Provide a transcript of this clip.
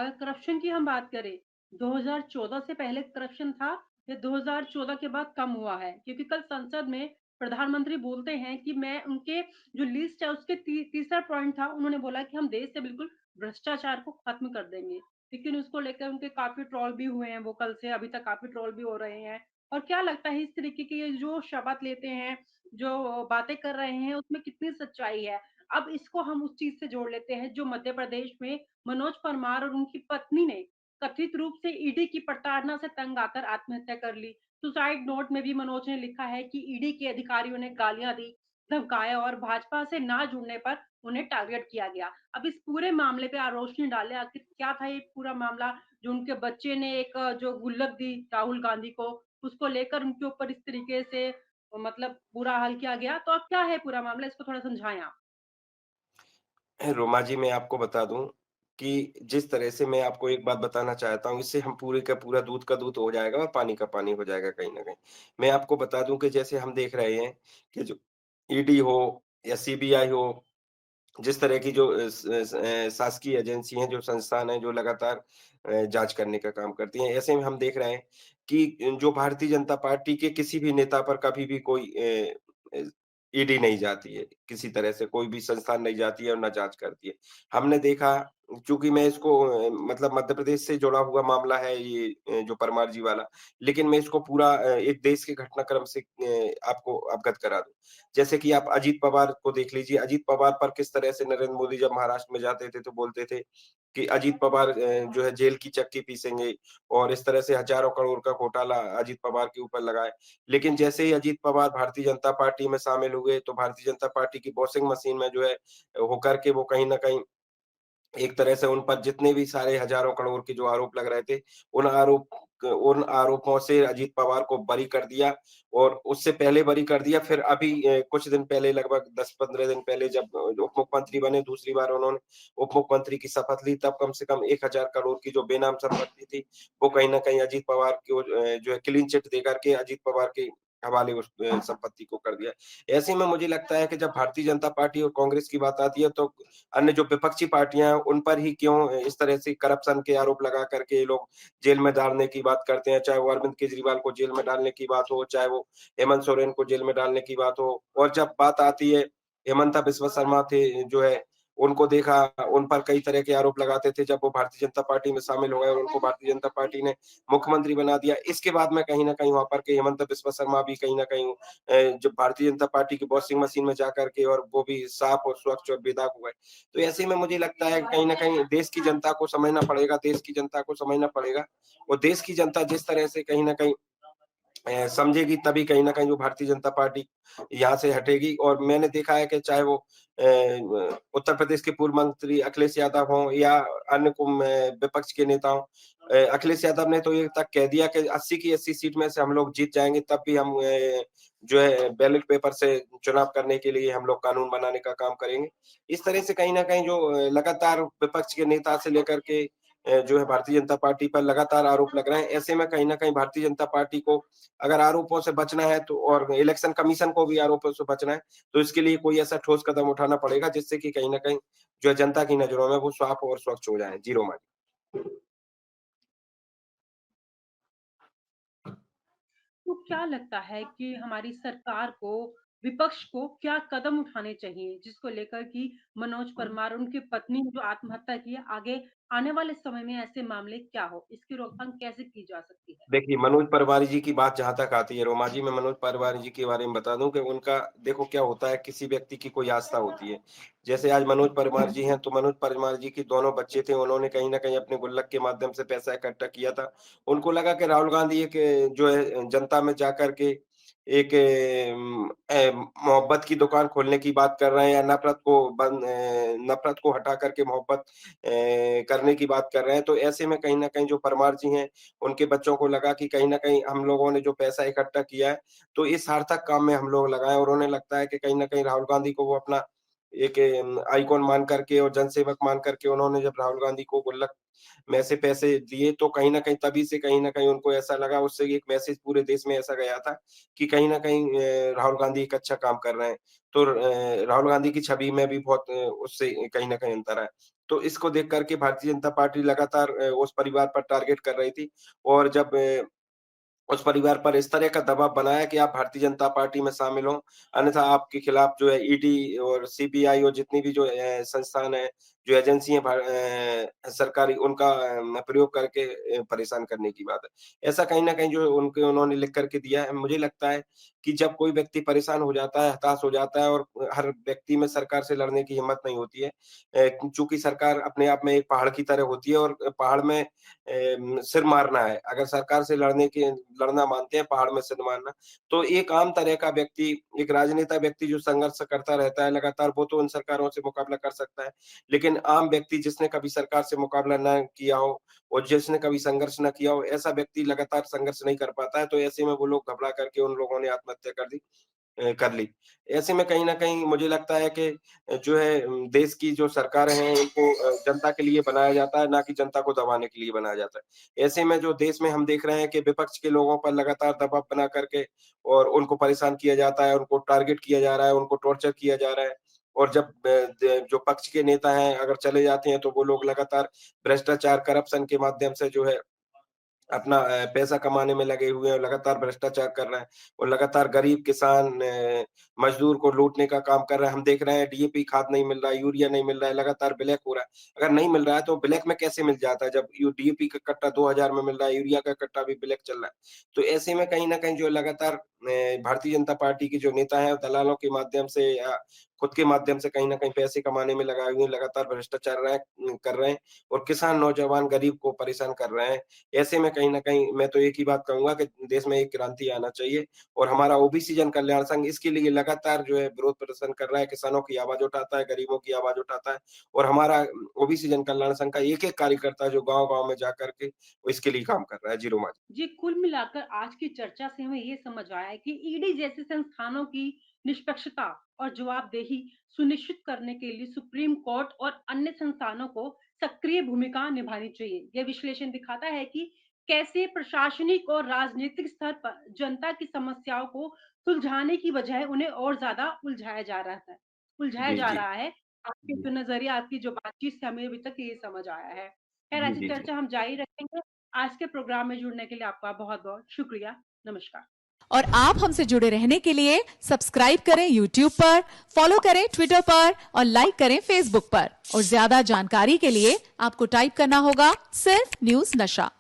अगर करप्शन की हम बात करें, 2014 से पहले करप्शन था या 2014 के बाद कम हुआ है? क्योंकि कल संसद में प्रधानमंत्री बोलते हैं कि मैं उनके जो लिस्ट है उसके तीसरा पॉइंट था, उन्होंने बोला कि हम देश से बिल्कुल भ्रष्टाचार को खत्म कर देंगे। लेकिन उसको लेकर उनके काफ़ी ट्रोल भी हुए हैं, वो कल से अभी तक काफ़ी ट्रोल भी हो रहे हैं। और क्या लगता है इस तरीके की ये जो शपथ लेते हैं, जो बातें कर रहे हैं, उसमें कितनी सच्चाई है? अब इसको हम उस चीज़ से जोड़ लेते हैं जो मध्य प्रदेश में मनोज परमार और उनकी पत्नी ने कथित रूप से ईडी की प्रताड़ना से तंग आकर आत्महत्या कर ली। सुसाइड नोट में भी मनोज ने लिखा है कि ईडी के अधिकारियों ने गालियाँ दी, धमकाया और भाजपा से ना जुड़ने पर उन्हें टारगेट किया गया। अब इस पूरे मामले पे रोशनी डालें, आखिर क्या था ये पूरा मामला? जो उनके बच्चे ने एक जो गुल्लक दी राहुल गांधी को, उसको लेकर उनके ऊपर इस तरीके से मतलब बुरा हाल किया गया। तो अब क्या है पूरा मामला? इसको थोड़ा समझाएँ आप। रोमा जी, मैं आपको बता दूँ कि जिस तरह से मैं आपको एक बात बताना चाहता हूँ, इससे हम पूरे का पूरा दूध का दूध हो जाएगा और पानी का पानी हो जाएगा कहीं न कहीं। मैं आपको बता दूँ कि जैसे हम देख रहे हैं कि जो ईडी हो या सीबीआई हो, जिस तरह की जो शासकीय एजेंसी हैं, जो संस्थान हैं, जो लगातार जाँच करने का काम करती हैं, ऐसे में हम देख रहे हैं कि जो भारतीय जनता पार्टी के किसी भी नेता पर कभी भी कोई अ, ईडी नहीं जाती है, किसी तरह से कोई भी संस्थान नहीं जाती है और ना जाँच करती है। हमने देखा चूँकि मैं इसको मतलब मध्य प्रदेश से जुड़ा हुआ मामला है ये जो परमार जी वाला, लेकिन मैं इसको पूरा एक देश के घटनाक्रम से आपको अवगत करा दूँ। जैसे कि आप अजीत पवार को देख लीजिए, अजीत पवार पर किस तरह से नरेंद्र मोदी जब महाराष्ट्र में जाते थे, तो बोलते थे कि अजीत पवार जो है जेल की चक्की पीसेंगे और इस तरह से हज़ारों करोड़ का घोटाला अजीत पवार के ऊपर लगाए। लेकिन जैसे ही अजीत पवार भारतीय जनता पार्टी में शामिल हुए, तो भारतीय जनता पार्टी की वॉशिंग मशीन में जो है होकर के वो कहीं न कहीं एक तरह से उन पर जितने भी सारे हज़ारों करोड़ के जो आरोप लग रहे थे, उन आरोपों से अजीत पवार को बरी कर दिया और उससे पहले बरी कर दिया, फिर अभी कुछ दिन पहले लगभग 10-15 दिन पहले जब उप मुख्यमंत्री बने, दूसरी बार उन्होंने उप मुख्यमंत्री की शपथ ली, तब कम से कम 1000 करोड़ की जो बेनाम संपत्ति थी, वो कहीं न कहीं अजीत पवार को जो है क्लीन चिट दे करके अजीत पवार के हवाले उस संपत्ति को कर दिया। ऐसे में मुझे लगता है कि जब भारतीय जनता पार्टी और कांग्रेस की बात आती है, तो अन्य जो विपक्षी पार्टियाँ हैं, उन पर ही क्यों इस तरह से करप्शन के आरोप लगा कर के ये लोग जेल में डालने की बात करते हैं, चाहे वो अरविंद केजरीवाल को जेल में डालने की बात हो, चाहे वो हेमंत सोरेन को जेल में डालने की बात हो और जब बात आती है हेमंता बिस्वा शर्मा थे जो है, उनको देखा, उन पर कई तरह के आरोप लगाते थे, जब वो भारतीय जनता पार्टी में शामिल हो गए और उनको भारतीय जनता पार्टी ने मुख्यमंत्री बना दिया। इसके बाद में कहीं न कहीं वहाँ पर के हेमंता बिस्वा शर्मा भी कहीं न कहीं जो भारतीय जनता पार्टी की वॉशिंग मशीन में जाकर के और वो भी साफ और स्वच्छ और बेदाग हो गए। तो ऐसे में मुझे लगता है कहीं न कहीं देश की जनता को समझना पड़ेगा, देश की जनता को समझना पड़ेगा और देश की जनता जिस तरह से कहीं न कहीं समझेगी तभी कहीं न कहीं जो भारतीय जनता पार्टी यहाँ से हटेगी और मैंने देखा है कि चाहे वो उत्तर प्रदेश के पूर्व मंत्री अखिलेश यादव हों या अन्य विपक्ष के नेता हों। अखिलेश यादव ने तो ये तक कह दिया कि 80 की 80 सीट में से हम लोग जीत जाएँगे तब भी हम जो है बैलेट पेपर से चुनाव करने के लिए हम लोग कानून बनाने का काम करेंगे। इस तरह से कहीं न कहीं जो लगातार विपक्ष के नेता से लेकर के जो है भारतीय जनता पार्टी पर लगातार आरोप लग रहे हैं। ऐसे में कहीं न कहीं भारतीय जनता पार्टी को अगर आरोपों से बचना है तो और इलेक्शन कमीशन को भी आरोपों से बचना है, तो इसके लिए कोई ऐसा ठोस कदम उठाना पड़ेगा जिससे कि कहीं न कहीं जो है जनता की नज़रों में वो साफ और स्वच्छ हो जाएँ। जी, रोमा जी। तो क्या लगता है कि हमारी सरकार को, विपक्ष को क्या कदम उठाने चाहिए जिसको लेकर कि मनोज परमार और उनकी पत्नी ने जो आत्महत्या की है, आगे आने वाले समय में ऐसे मामले क्या हो? इसकी रोकथाम कैसे की जा सकती है? देखिए, मनोज परवारी जी की बात जहाँ तक आती है रोमा जी, मैं मनोज परवारी जी के बारे में बता दूँ कि उनका देखो क्या होता है, किसी व्यक्ति की कोई आस्था होती है। जैसे आज मनोज परमार जी हैं, तो मनोज परमार जी के दोनों बच्चे थे, उन्होंने कहीं न कहीं अपने गुल्लक के माध्यम से पैसा इकट्ठा किया था। उनको लगा कि राहुल गांधी एक जो है जनता में जाकर के एक मोहब्बत की दुकान खोलने की बात कर रहे हैं या नफ़रत को हटा कर के मोहब्बत करने की बात कर रहे हैं। तो ऐसे में कहीं न कहीं जो परमार जी हैं, उनके बच्चों को लगा कि कहीं न कहीं हम लोगों ने जो पैसा इकट्ठा किया है, तो इस सार्थक काम में हम लोग लगाएँ और उन्हें लगता है कि कहीं न कहीं राहुल गांधी को वो अपना एक आइकॉन मान करके और जनसेवक मान करके उन्होंने जब राहुल गांधी को गुल्लक में से पैसे दिए, तो कहीं न कहीं तभी से कहीं न कहीं उनको ऐसा लगा, उससे एक मैसेज पूरे देश में ऐसा गया था कि कहीं न कहीं राहुल गांधी एक अच्छा काम कर रहे हैं। तो राहुल गांधी की छवि में भी बहुत उससे कहीं न कहीं अंतर है। तो इसको देख कर के भारतीय जनता पार्टी लगातार उस परिवार पर टारगेट कर रही थी और जब उस परिवार पर इस तरह का दबाव बनाया कि आप भारतीय जनता पार्टी में शामिल हों, अन्यथा आपके खिलाफ जो है ईडी और सीबीआई और जितनी भी जो संस्थान है, जो एजेंसी है सरकारी उनका प्रयोग करके परेशान करने की बात है। ऐसा कहीं न कहीं जो है उनके उन्होंने लिख कर के दिया है। मुझे लगता है कि जब कोई व्यक्ति परेशान हो जाता है, हताश हो जाता है और हर व्यक्ति में सरकार से लड़ने की हिम्मत नहीं होती है। चूँकि सरकार अपने आप में एक पहाड़ की तरह होती है और पहाड़ में सिर मारना है। अगर सरकार से लड़ना मानते हैं, पहाड़ में सिर मारना, तो एक आम तरह का व्यक्ति, एक राजनेता व्यक्ति जो संघर्ष करता रहता है लगातार, वो तो उन सरकारों से मुकाबला कर सकता है। लेकिन आम व्यक्ति जिसने कभी सरकार से मुकाबला ना किया हो और जिसने कभी संघर्ष ना किया हो, ऐसा व्यक्ति लगातार संघर्ष नहीं कर पाता है। तो ऐसे में वो लोग घबरा करके उन लोगों ने आत्महत्या कर ली। ऐसे में कहीं न कहीं मुझे लगता है कि जो है देश की जो सरकारें हैं इनको जनता के लिए बनाया जाता है, ना कि जनता को दबाने के लिए बनाया जाता है। ऐसे में जो देश में हम देख रहे हैं कि विपक्ष के लोगों पर लगातार दबाव बना करके और उनको परेशान किया जाता है, उनको टारगेट किया जा रहा है, उनको टॉर्चर किया जा रहा है। और जब जो पक्ष के नेता हैं अगर चले जाते हैं तो वो लोग लगातार भ्रष्टाचार, करप्शन के माध्यम से जो है अपना पैसा कमाने में लगे हुए हैं, लगातार भ्रष्टाचार कर रहे हैं और लगातार गरीब किसान मज़दूर को लूटने का काम कर रहे हैं। हम देख रहे हैं डीएपी खाद नहीं मिल रहा है, यूरिया नहीं मिल रहा है, लगातार ब्लैक हो रहा है। अगर नहीं मिल रहा है तो ब्लैक में कैसे मिल जाता है जब यू डीएपी का कट्टा 2000 में मिल रहा है, यूरिया का कट्टा भी ब्लैक चल रहा है। तो ऐसे में कहीं न कहीं जो लगातार भारतीय जनता पार्टी के जो नेता हैं, दलालों के माध्यम से या खुद के माध्यम से कहीं न कहीं पैसे कमाने में लगाए हुए हैं, लगातार भ्रष्टाचार कर रहे हैं और किसान, नौजवान, गरीब को परेशान कर रहे हैं। ऐसे में कहीं न कहीं मैं तो एक ही बात कहूँगा कि देश में एक क्रांति आना चाहिए और हमारा ओबीसी जन कल्याण संघ इसके लिए लगातार जो है विरोध प्रदर्शन कर रहा है, किसानों की आवाज़ उठाता है, गरीबों की आवाज़ उठाता है और हमारा ओबीसी जन कल्याण संघ का एक-एक कार्यकर्ता जो गाँव-गाँव में जाकर के वो इसके लिए काम कर रहा है। जी, रोमा जी। जी, कुल मिलाकर आज की चर्चा से हमें ये समझ आया है कि ईडी जैसे संस्थानों की निष्पक्षता और जवाबदेही सुनिश्चित करने के लिए सुप्रीम कोर्ट और अन्य संस्थानों को सक्रिय भूमिका निभानी चाहिए। यह विश्लेषण दिखाता है कि कैसे प्रशासनिक और राजनीतिक स्तर पर जनता की समस्याओं को सुलझाने की बजाय उन्हें और ज़्यादा उलझाया जी, जा जी। रहा है। आपके जी। जो नज़रिया, आपकी जो बातचीत से हमें अभी तक ये समझ आया है। खैर, जी, ऐसी जी, जी। चर्चा हम जारी रखेंगे। आज के प्रोग्राम में जुड़ने के लिए आपका बहुत-बहुत शुक्रिया। नमस्कार। और आप हमसे जुड़े रहने के लिए सब्सक्राइब करें YouTube पर, फॉलो करें ट्विटर पर और लाइक करें Facebook पर। और ज्यादा जानकारी के लिए आपको टाइप करना होगा सिर्फ न्यूज नशा।